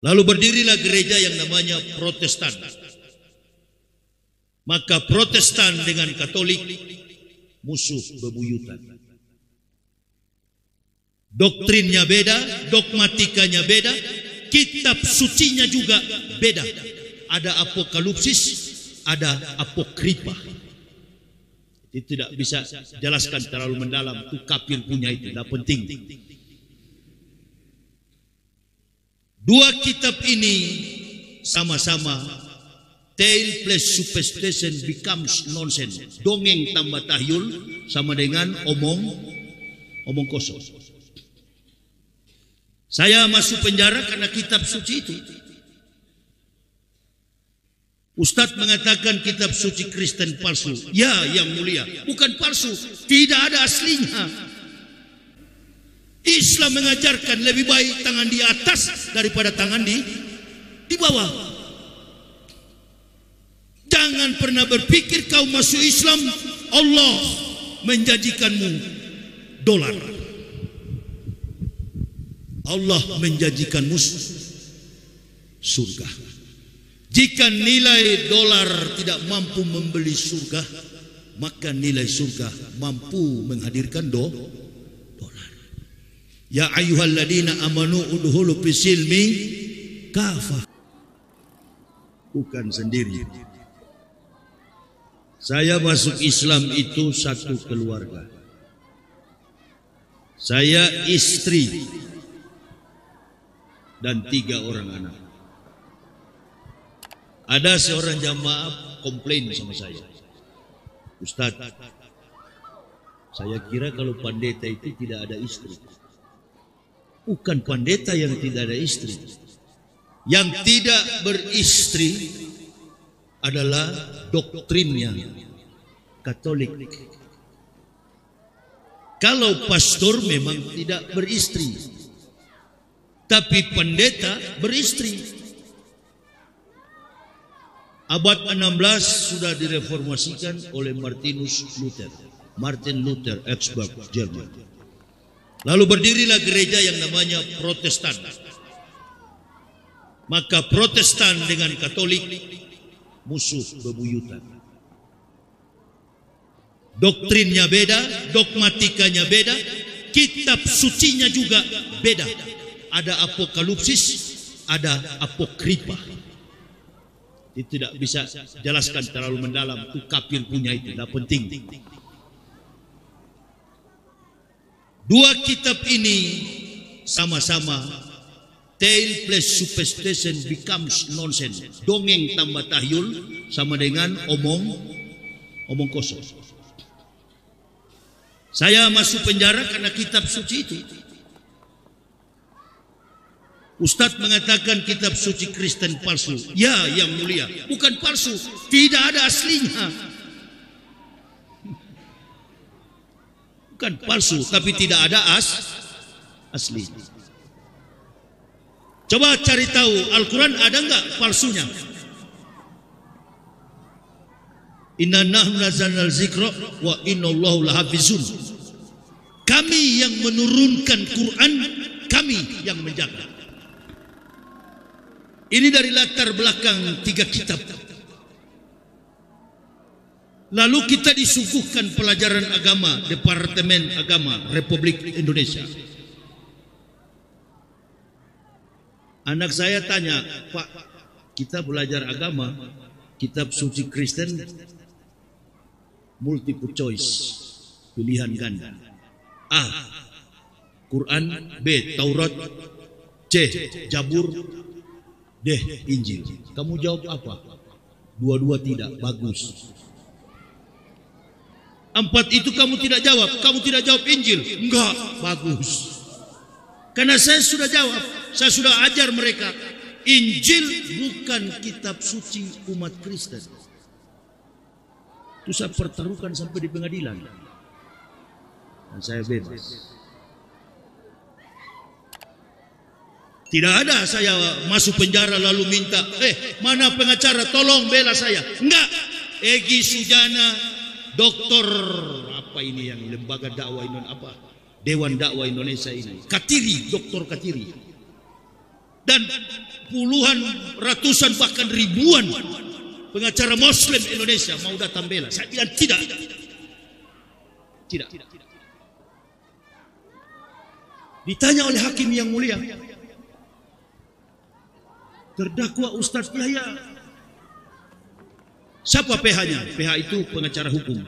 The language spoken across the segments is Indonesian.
Lalu berdirilah gereja yang namanya Protestan. Maka Protestan dengan Katolik musuh bebuyutan. Doktrinnya beda, dogmatikanya beda, kitab sucinya juga beda. Ada apokalipsis, ada apokripa. Itu tidak bisa jelaskan terlalu mendalam. Itu kafir punya itu, tidak penting. Dua kitab ini sama-sama tale plus superstition becomes nonsense. Dongeng tambah tahyul sama dengan omong kosong. Saya masuk penjara karena kitab suci itu. Ustadz mengatakan kitab suci Kristen palsu. Ya, yang mulia, bukan palsu, tidak ada aslinya. Islam mengajarkan lebih baik tangan di atas daripada tangan di bawah. Jangan pernah berpikir kau masuk Islam, Allah menjanjikanmu dolar. Allah menjanjikanmu surga. Jika nilai dolar tidak mampu membeli surga, maka nilai surga mampu menghadirkan dolar. Ya ayyuhalladzina amanu udhulu fisilmi kafah. Bukan sendiri. Saya masuk Islam itu satu keluarga. Saya istri dan 3 orang anak. Ada seorang jamaah komplain sama saya. Ustaz, saya kira kalau pendeta itu tidak ada istri. Bukan pendeta yang tidak ada istri. Yang tidak beristri adalah doktrinnya Katolik. Kalau pastor memang tidak beristri, tapi pendeta beristri. Abad 16 sudah direformasikan oleh Martin Luther, Augsburg, Jerman. Lalu berdirilah gereja yang namanya Protestan. Maka Protestan dengan Katolik musuh bebuyutan. Doktrinnya beda, dogmatikanya beda, kitab sucinya juga beda. Ada apokalipsis, ada apokripa. Itu tidak bisa jelaskan terlalu mendalam. Itu kafir punya itu, tidak penting. Dua kitab ini sama-sama tale plus superstition becomes nonsense. Dongeng tambah tahyul sama dengan omong kosong. Saya masuk penjara karena kitab suci itu. Ustadz mengatakan kitab suci Kristen palsu. Ya, yang mulia, bukan palsu, tidak ada aslinya. Bukan palsu, tapi tidak ada asli. Coba cari tahu Al-Quran ada enggak palsunya? Inna nahnu nazzalnal dzikra wa innallahu lahafizun. Kami yang menurunkan Quran, kami yang menjaga. Ini dari latar belakang 3 kitab. Lalu kita disuguhkan pelajaran agama, Departemen Agama Republik Indonesia. Anak saya tanya, Pak, kita belajar agama, kitab suci Kristen, multiple choice, pilihan ganda. A, Quran, B, Taurat, C, Jabur, D, Injil. Kamu jawab apa? Dua-dua tidak, bagus. 4 itu kamu tidak jawab. Kamu tidak jawab Injil. Enggak, bagus. Karena saya sudah jawab. Saya sudah ajar mereka. Injil bukan kitab suci umat Kristen. Itu saya pertaruhkan sampai di pengadilan. Dan saya bebas. Tidak ada saya masuk penjara lalu minta, mana pengacara, tolong bela saya. Enggak. Egy Sujana, Doktor apa ini yang lembaga dakwah Indonesia, apa Dewan Dakwah Indonesia ini, Katiri, Doktor Katiri. dan puluhan, ratusan, bahkan ribuan pengacara Muslim Indonesia mau datang bela. Saya bilang tidak. Tidak. Ditanya oleh hakim yang mulia, terdakwa Ustadz Yahya, siapa PH-nya? PH itu pengacara hukum.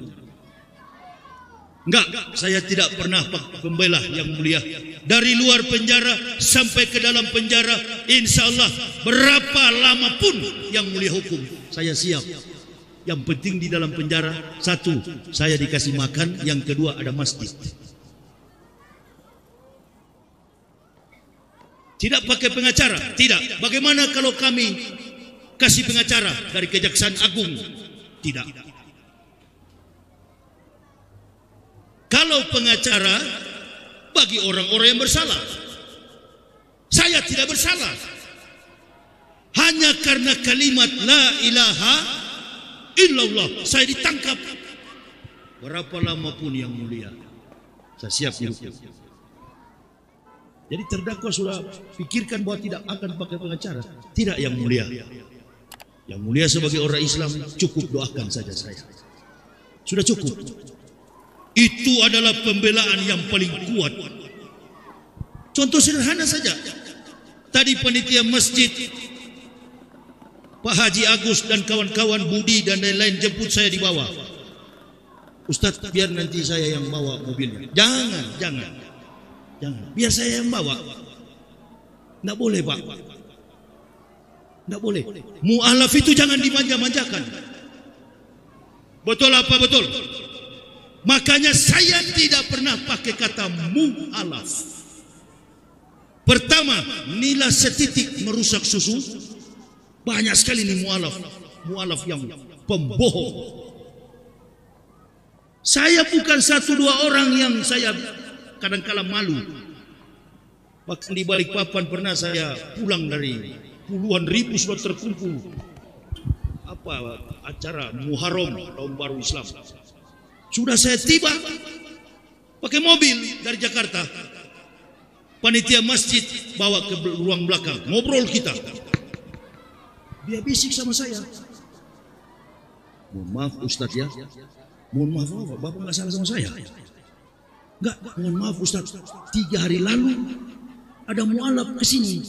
Enggak, saya tidak pernah membela yang mulia. Dari luar penjara sampai ke dalam penjara, insya Allah berapa lama pun yang mulia hukum, saya siap. Yang penting di dalam penjara, satu, saya dikasih makan, yang kedua ada masjid. Tidak pakai pengacara? Tidak. Bagaimana kalau kami kasih pengacara dari Kejaksaan Agung? Tidak. Kalau pengacara bagi orang-orang yang bersalah, saya tidak bersalah. Hanya karena kalimat la ilaha illallah saya ditangkap. Berapa lama pun yang mulia, saya siap dihukum. Jadi terdakwa sudah pikirkan bahwa tidak akan pakai pengacara. Tidak yang mulia. Yang mulia sebagai orang Islam cukup doakan saja saya. Sudah cukup. Itu adalah pembelaan yang paling kuat. Contoh sederhana saja. Tadi panitia masjid Pak Haji Agus dan kawan-kawan Budi dan lain-lain jemput saya di bawah. Ustadz, biar nanti saya yang bawa mobilnya. Jangan. Biar saya yang bawa. Tidak boleh, Pak. Tidak boleh. Mu'alaf itu jangan dimanja-manjakan. Betul apa betul? Makanya saya tidak pernah pakai kata mu'alaf. Pertama, nilai setitik merusak susu. Banyak sekali nih mu'alaf. Mu'alaf yang pembohong. Saya bukan satu dua orang yang saya kadang-kala malu. Bahkan di Balikpapan pernah saya pulang dari puluhan ribu sudah terkumpul. Acara Muharram, tahun baru Islam. Sudah saya tiba pakai mobil dari Jakarta. Panitia masjid bawa ke ruang belakang, ngobrol kita. Dia bisik sama saya. Mohon maaf Ustadz ya. Mohon maaf Bapak nggak salah sama saya. Enggak, mohon maaf Ustaz. 3 hari lalu ada mu'alaf ke sini.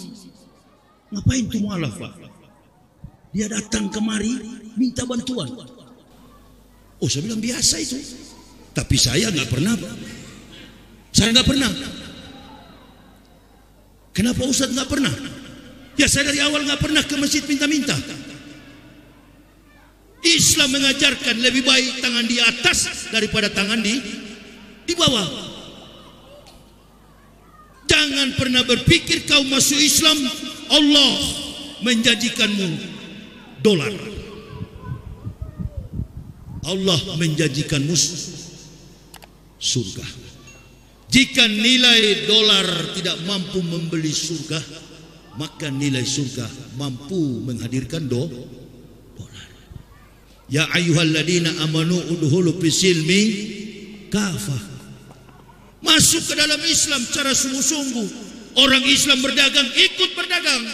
Ngapain tuh mu'alaf, Pak? Dia datang kemari minta bantuan. Oh, saya bilang biasa itu. Tapi saya nggak pernah, Pak. Saya nggak pernah. Kenapa Ustaz nggak pernah? Ya saya dari awal nggak pernah ke masjid minta-minta. Islam mengajarkan lebih baik tangan di atas daripada tangan di bawah. Jangan pernah berpikir kau masuk Islam, Allah menjanjikanmu dolar. Allah menjanjikanmu surga. Jika nilai dolar tidak mampu membeli surga, maka nilai surga mampu menghadirkan dolar. Ya ayyuhalladzina amanu udhulu fisilmi kafah. Masuk ke dalam Islam secara sungguh-sungguh. Orang Islam berdagang, ikut berdagang.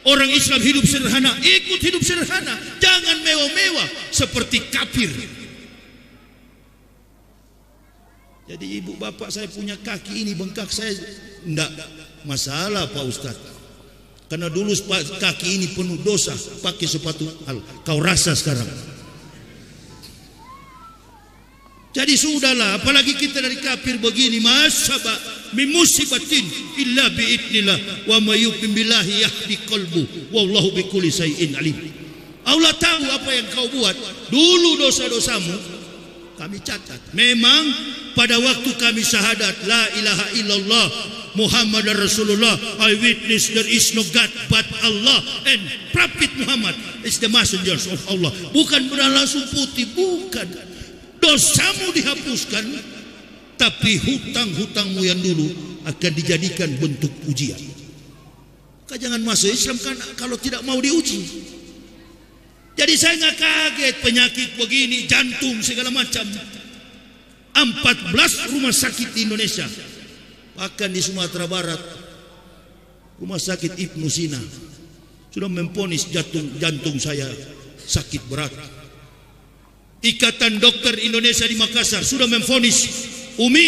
Orang Islam hidup sederhana, ikut hidup sederhana. Jangan mewah-mewah seperti kafir. Jadi ibu bapak saya punya kaki ini bengkak, saya enggak masalah Pak Ustadz. Karena dulu kaki ini penuh dosa, pakai sepatu hal. Kau rasa sekarang. Jadi sudahlah, apalagi kita dari kafir begini, masaba min musibatin illa biidnillah wa may yu'min billahi yahdi qalbu wallahu bikulli syai'in alim. Allah tahu apa yang kau buat dulu, dosa-dosamu kami catat. Memang pada waktu kami syahadat la ilaha illallah Muhammad Rasulullah, I witness there is no God but Allah and Prophet Muhammad is the messengers of Allah. Bukan benar langsung putih, bukan. Dosamu dihapuskan, tapi hutang-hutangmu yang dulu akan dijadikan bentuk ujian. Maka jangan masuk Islam kan kalau tidak mau diuji. Jadi saya nggak kaget penyakit begini, jantung segala macam. 14 rumah sakit di Indonesia, bahkan di Sumatera Barat Rumah sakit Ibnu Sina sudah memvonis jantung saya sakit berat. Ikatan Dokter Indonesia di Makassar sudah memvonis, Umi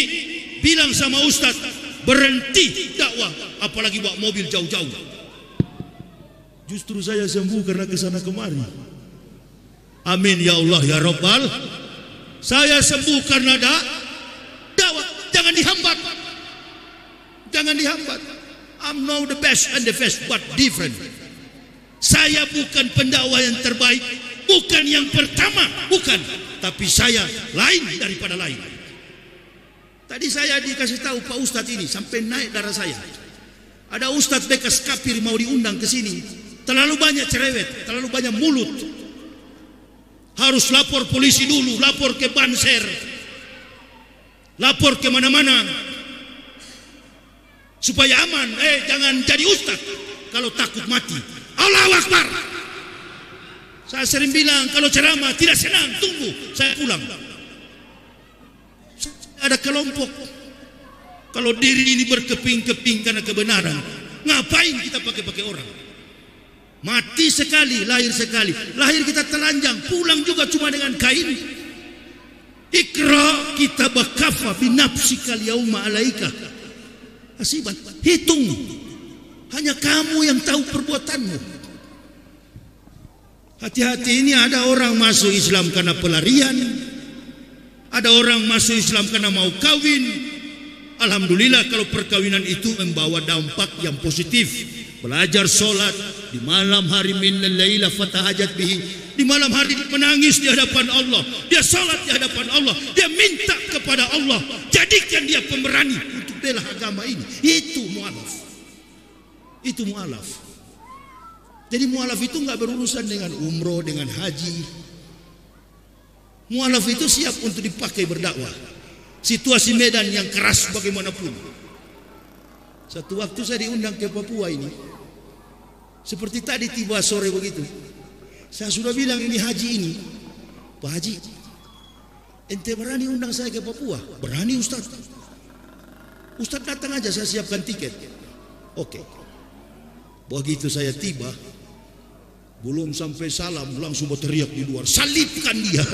bilang sama Ustadz berhenti dakwah, apalagi bawa mobil jauh-jauh. Justru saya sembuh karena kesana kemari. Amin ya Allah ya Rabbal. Saya sembuh karena dakwah. Jangan dihambat. Jangan dihambat. I'm now the best and the best but different. Saya bukan pendakwah yang terbaik, bukan yang pertama, bukan. Tapi saya lain daripada lain. Tadi saya dikasih tahu Pak Ustadz ini sampai naik darah saya. Ada Ustadz bekas kafir mau diundang ke sini. Terlalu banyak cerewet, terlalu banyak mulut. Harus lapor polisi dulu, lapor ke Banser, lapor ke mana-mana supaya aman. Jangan jadi ustadz kalau takut mati. Allahu Akbar. Saya sering bilang kalau ceramah tidak senang, tunggu saya pulang. Ada kelompok. Kalau diri ini berkeping-keping karena kebenaran, ngapain kita pakai orang? Mati sekali, lahir sekali. Lahir kita telanjang, pulang juga cuma dengan kain. Ikra kitabaka kafa binafsikal yauma alaika hasiban. Hitung. Hanya kamu yang tahu perbuatanmu. Hati-hati, ini ada orang masuk Islam karena pelarian. Ada orang masuk Islam karena mau kawin. Alhamdulillah kalau perkawinan itu membawa dampak yang positif. Belajar solat di malam hari min laila fatahajat bihi. Di malam hari menangis di hadapan Allah. Dia solat di hadapan Allah. Dia minta kepada Allah. Jadikan dia pemberani untuk bela agama ini. Itu mu'alaf. Itu mu'alaf. Jadi mu'alaf itu enggak berurusan dengan umroh, dengan haji. Mu'alaf itu siap untuk dipakai berdakwah. Situasi medan yang keras bagaimanapun. Satu waktu saya diundang ke Papua ini. Seperti tadi tiba sore begitu. Saya sudah bilang ini haji ini. Pak Haji, ente berani undang saya ke Papua? Berani Ustaz. Ustaz datang aja, saya siapkan tiket. Oke. Begitu saya tiba, belum sampai salam langsung berteriak di luar, salibkan dia.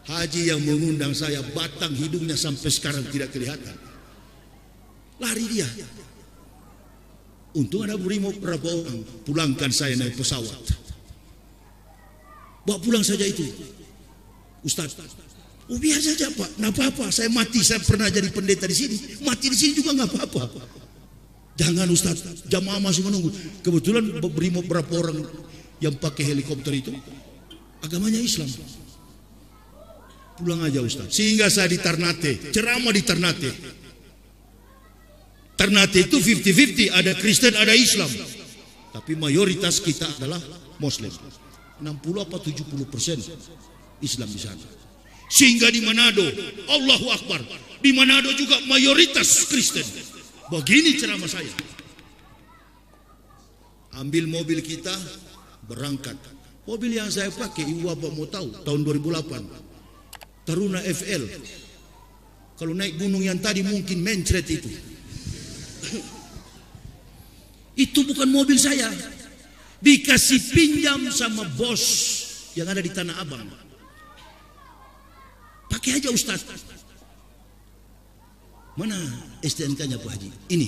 Haji yang mengundang saya, batang hidungnya sampai sekarang tidak kelihatan. Lari dia. Untung ada brimob berapa orang, pulangkan saya naik pesawat. Bawa pulang saja itu. Ustaz, oh biar saja Pak, nggak apa-apa. Saya mati, saya pernah jadi pendeta di sini. Mati di sini juga nggak apa-apa. Jangan Ustaz, jamaah masih menunggu. Kebetulan brimob berapa orang yang pakai helikopter itu agamanya Islam. Pulang aja Ustaz. Sehingga saya di Ternate, ceramah di Ternate. Ternate itu 50-50, ada Kristen, ada Islam. Tapi mayoritas kita adalah Muslim. 60 apa 70% Islam di sana. Sehingga di Manado, Allahu Akbar, di Manado juga mayoritas Kristen. Begini ceramah saya. Ambil mobil kita, berangkat. Mobil yang saya pakai, ibu bapak mau tahu, tahun 2008. Taruna FL. Kalau naik gunung yang tadi mungkin mencret itu. Itu bukan mobil saya. Dikasih pinjam sama bos yang ada di Tanah Abang. Pakai aja Ustaz. Mana STNK-nya Pak Haji? Ini.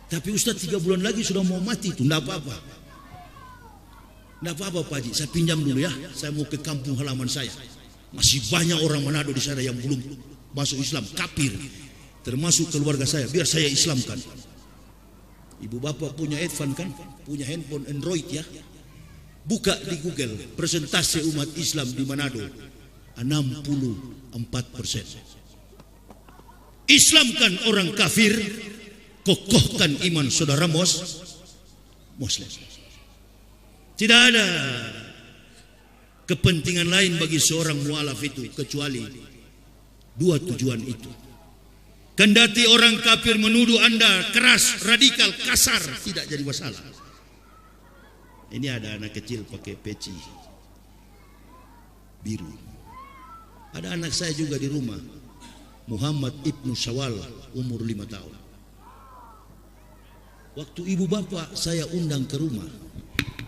Tapi Ustaz 3 bulan lagi sudah mau mati itu. Tidak apa-apa. Tidak apa-apa Pak Haji. Saya pinjam dulu ya. Saya mau ke kampung halaman saya. Masih banyak orang Manado di sana yang belum masuk Islam. Kafir. Termasuk keluarga saya. Biar saya Islamkan. Ibu bapak punya advan kan? Punya handphone Android ya. Buka di Google. Persentase umat Islam di Manado. 64%. Islamkan orang kafir. Kokohkan iman saudara Muslim. Tidak ada kepentingan lain bagi seorang mualaf itu kecuali 2 tujuan itu. Kendati orang kafir menuduh Anda keras, radikal, kasar, tidak jadi masalah. Ini ada anak kecil pakai peci biru. Ada anak saya juga di rumah. Muhammad Ibnu Syawal, umur 5 tahun. Waktu ibu bapak saya undang ke rumah,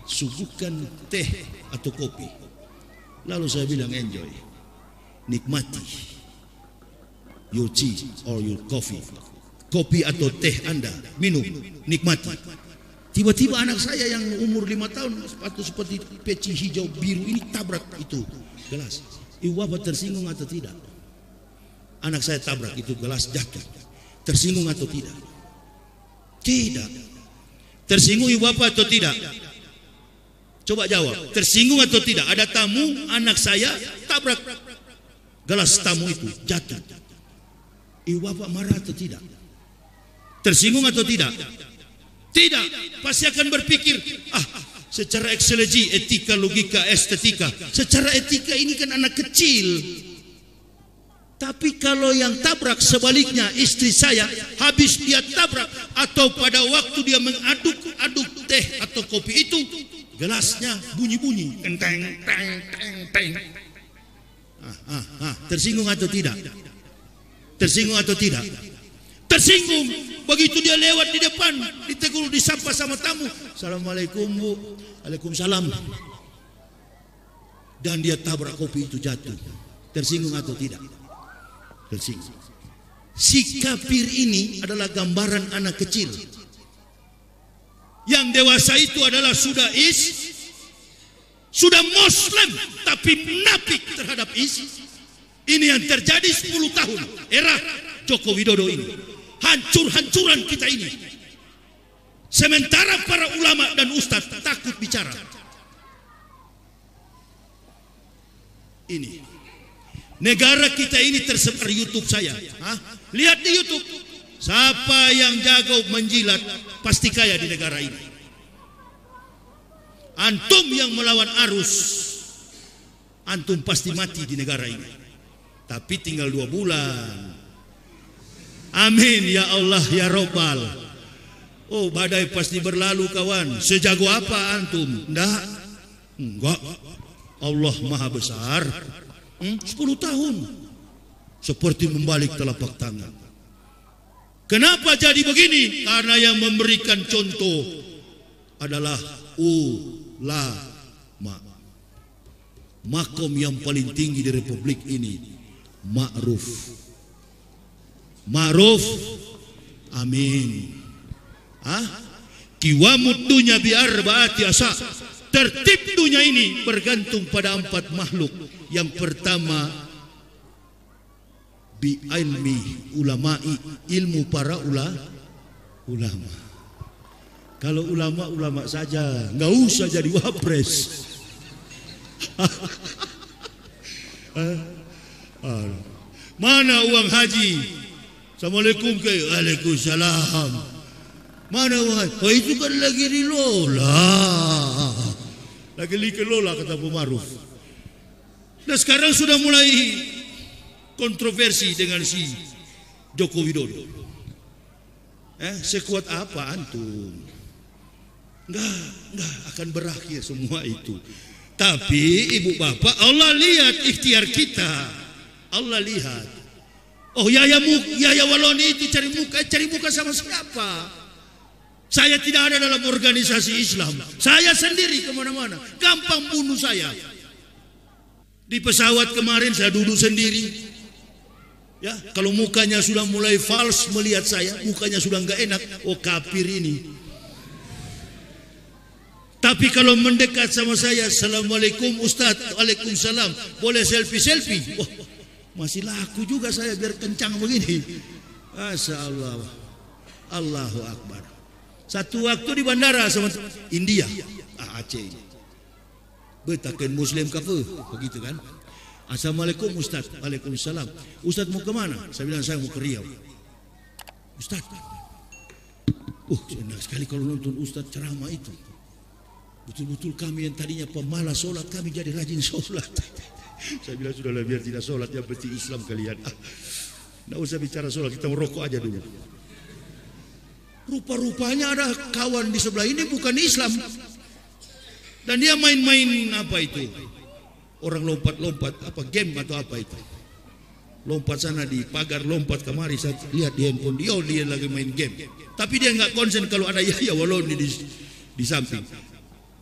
suguhkan teh atau kopi. Lalu saya bilang, enjoy, nikmati your tea or your coffee. Kopi atau teh Anda, minum, nikmati. Tiba-tiba anak saya yang umur 5 tahun, sepatu seperti peci hijau biru ini tabrak itu gelas. Ibu bapak tersinggung atau tidak? Anak saya tabrak itu gelas, jatuh. Tersinggung atau tidak? Tidak. Tersinggung ibu bapak atau tidak? Coba jawab. Tersinggung atau tidak? Ada tamu, anak saya tabrak gelas tamu itu, jatuh. Ibu bapak marah atau tidak? Tersinggung atau tidak? Tidak. Pasti akan berpikir, secara eksologi, etika, logika, estetika, secara etika ini kan anak kecil. Tapi kalau yang tabrak sebaliknya, istri saya, habis dia tabrak atau pada waktu dia mengaduk teh atau kopi itu, gelasnya bunyi-bunyi, teng teng teng teng teng. Tersinggung atau tidak? Tersinggung atau tidak? Tersinggung. Begitu dia lewat di depan, ditegur, disapa sama tamu, assalamualaikum bu, waalaikumsalam, dan dia tabrak kopi itu jatuh. Tersinggung atau tidak? Tersinggung. Si kafir ini adalah gambaran anak kecil. Yang dewasa itu adalah sudah Muslim tapi munafik terhadap ISIS. Ini yang terjadi 10 tahun era Joko Widodo ini. Hancur-hancuran kita ini. Sementara para ulama dan ustadz takut bicara. Ini negara kita ini tersebar YouTube saya. Lihat di YouTube. Siapa yang jago menjilat pasti kaya di negara ini. Antum yang melawan arus, antum pasti mati di negara ini. Tapi tinggal 2 bulan. Amin ya Allah ya Rabbal. Oh, badai pasti berlalu kawan. Sejago apa antum? Enggak. Allah Maha Besar. 10 tahun seperti membalik telapak tangan. Kenapa jadi begini? Karena yang memberikan contoh adalah ulama. Makom yang paling tinggi di republik ini, ma'ruf. Ma'ruf, amin. Kiwamud dunya bi'arba'ati asa. Tertib dunia ini bergantung pada 4 makhluk. Yang pertama, bi ilmi ulama'i, ilmu para ulama. Kalau ulama saja, nggak usah jadi wapres. Mana uang haji? Assalamualaikum ke? Waalaikumsalam. Mana uang haji? Oh, itu kan lagi dilola. Lagi dikelola kata Pak Maruf. Nah sekarang sudah mulai kontroversi dengan si Joko Widodo. Sekuat apa antum? Enggak akan berakhir semua itu. Tapi ibu bapak, Allah lihat ikhtiar kita. Allah lihat. Oh Yahya Waloni itu cari muka sama siapa? Saya tidak ada dalam organisasi Islam. Saya sendiri kemana-mana. Gampang bunuh saya. Di pesawat kemarin saya duduk sendiri. Ya, kalau mukanya sudah mulai fals melihat saya, mukanya sudah enggak enak. Oh kafir ini. Tapi kalau mendekat sama saya, assalamualaikum Ustaz, waalaikumsalam, boleh selfie? Wah, masih laku juga saya biar kencang begini. Masya Allah. Allahu Akbar. Satu waktu di bandara sama India, Aceh. Betaken Muslim kafir, begitu kan? Assalamualaikum Ustaz, waalaikumsalam. Ustaz mau kemana? Saya bilang saya mau ke Riau. Ustaz, enak sekali kalau nonton Ustaz ceramah itu. Betul-betul kami yang tadinya pemalas sholat, kami jadi rajin sholat. Saya bilang sudahlah biar tidak sholat, yang penting Islam kalian. Tidak usah bicara sholat, kita merokok aja dulu. Rupa-rupanya ada kawan di sebelah ini bukan Islam. Dan dia main-main apa itu? Orang lompat-lompat, apa game atau apa itu? lompat sana di pagar, lompat kemari, saya lihat di handphone dia lagi main game. Tapi dia nggak konsen kalau ada Yahya Waloni di samping.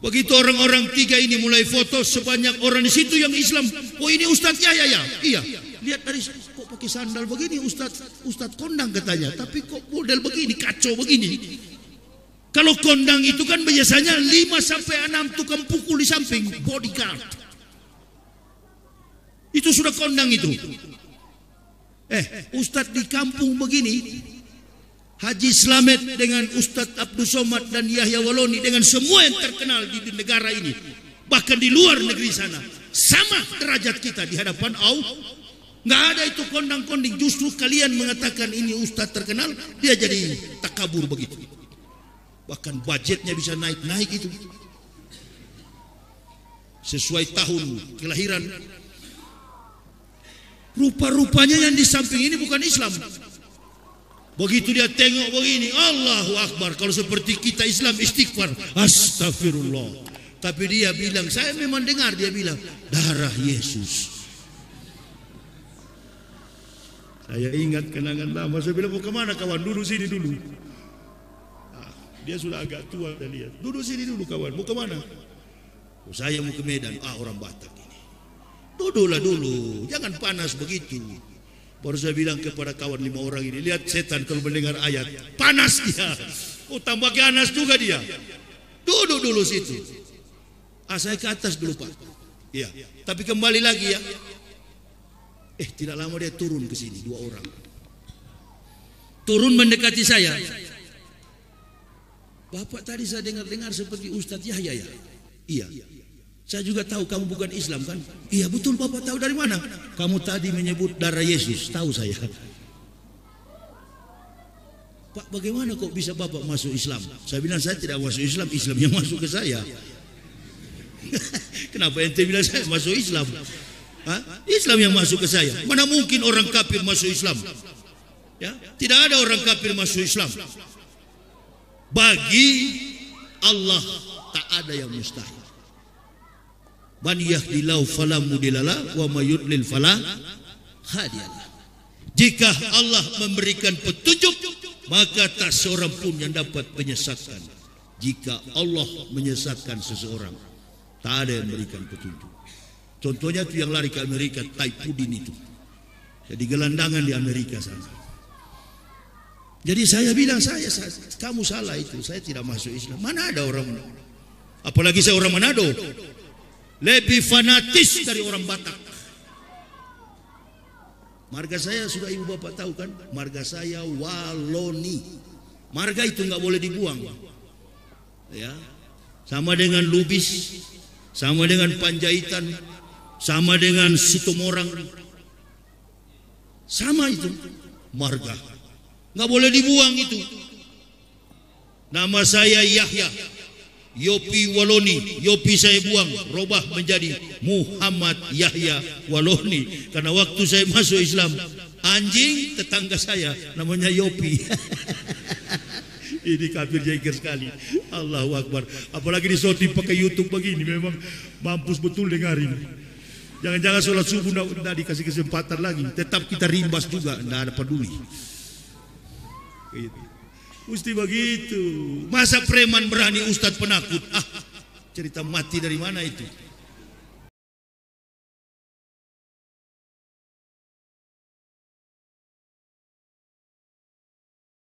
Begitu orang-orang tiga ini mulai foto, sebanyak orang di situ yang Islam. Oh ini Ustadz Yahya ya? Iya. Lihat dari kok pakai sandal begini, Ustadz kondang katanya. Tapi kok model begini, kacau begini. Kalau kondang itu kan biasanya 5 sampai 6 tukang pukul di samping, bodyguard. Itu sudah kondang itu. Ustadz di kampung begini, Haji Slamet dengan Ustadz Abdul Somad dan Yahya Waloni dengan semua yang terkenal di negara ini, bahkan di luar negeri sana, sama derajat kita di hadapan Allah. Nggak ada itu kondang-konding. Justru kalian mengatakan ini Ustadz terkenal, dia jadi takabur begitu. Bahkan budgetnya bisa naik-naik itu sesuai tahun kelahiran. Rupa-rupanya yang di samping ini bukan Islam. Begitu dia tengok begini, Allahu Akbar. Kalau seperti kita Islam istighfar, astagfirullah. Tapi dia bilang, saya memang dengar dia bilang darah Yesus. Saya ingat kenangan lama. Saya bilang, mau kemana kawan? Duduk sini dulu. Dia sudah agak tua, kita lihat. Duduk sini dulu kawan. Mau kemana? Oh, saya mau ke Medan. Orang Batak ini. Duduklah dulu, jangan panas begitu. Baru saya bilang kepada kawan 5 orang ini, lihat setan kalau mendengar ayat, panas dia. Oh tambah ganas juga dia. Duduk dulu situ. Saya ke atas dulu Pak. Iya. Tapi kembali lagi ya. Tidak lama dia turun ke sini, 2 orang. Turun mendekati saya. Bapak tadi saya dengar seperti Ustadz Yahya ya. Iya. Saya juga tahu kamu bukan Islam kan? Iya betul. Bapak tahu dari mana? Kamu tadi menyebut darah Yesus. Tahu saya. Pak bagaimana kok bisa Bapak masuk Islam? Saya bilang saya tidak masuk Islam. Islam yang masuk ke saya. Kenapa ente bilang saya masuk Islam? Islam yang masuk ke saya. Mana mungkin orang kafir masuk Islam? Ya, tidak ada orang kafir masuk Islam. Bagi Allah tak ada yang mustahil. Man yahdillahu fala mudhillalah wa may yudlil fala hadiyalah. Jika Allah memberikan petunjuk, maka tak seorang pun yang dapat menyesatkan. Jika Allah menyesatkan seseorang, tak ada yang memberikan petunjuk. Contohnya itu yang lari ke Amerika, Taipudin itu. Jadi gelandangan di Amerika sana. Jadi saya bilang, kamu salah itu. Saya tidak masuk Islam. Mana ada orang, apalagi saya orang Manado, lebih fanatis dari orang Batak. Marga saya sudah ibu bapak tahu kan? Marga saya Waloni. Marga itu nggak boleh dibuang. Ya, sama dengan Lubis, sama dengan Panjaitan, sama dengan Situmorang, sama itu marga. Nggak boleh dibuang itu. Nama saya Yahya Yopi Waloni. Yopi saya buang, robah menjadi Muhammad Yahya Waloni. Karena waktu saya masuk Islam, anjing tetangga saya namanya Yopi. Ini kafir jengker sekali. Allahu Akbar. Apalagi di shooting pakai YouTube begini, memang mampus betul dengarin. Jangan-jangan sholat subuh tidak dikasih kesempatan lagi. Tetap kita rimbas juga, tidak ada peduli. Mesti begitu. Masa preman berani ustadz penakut? Cerita mati dari mana itu?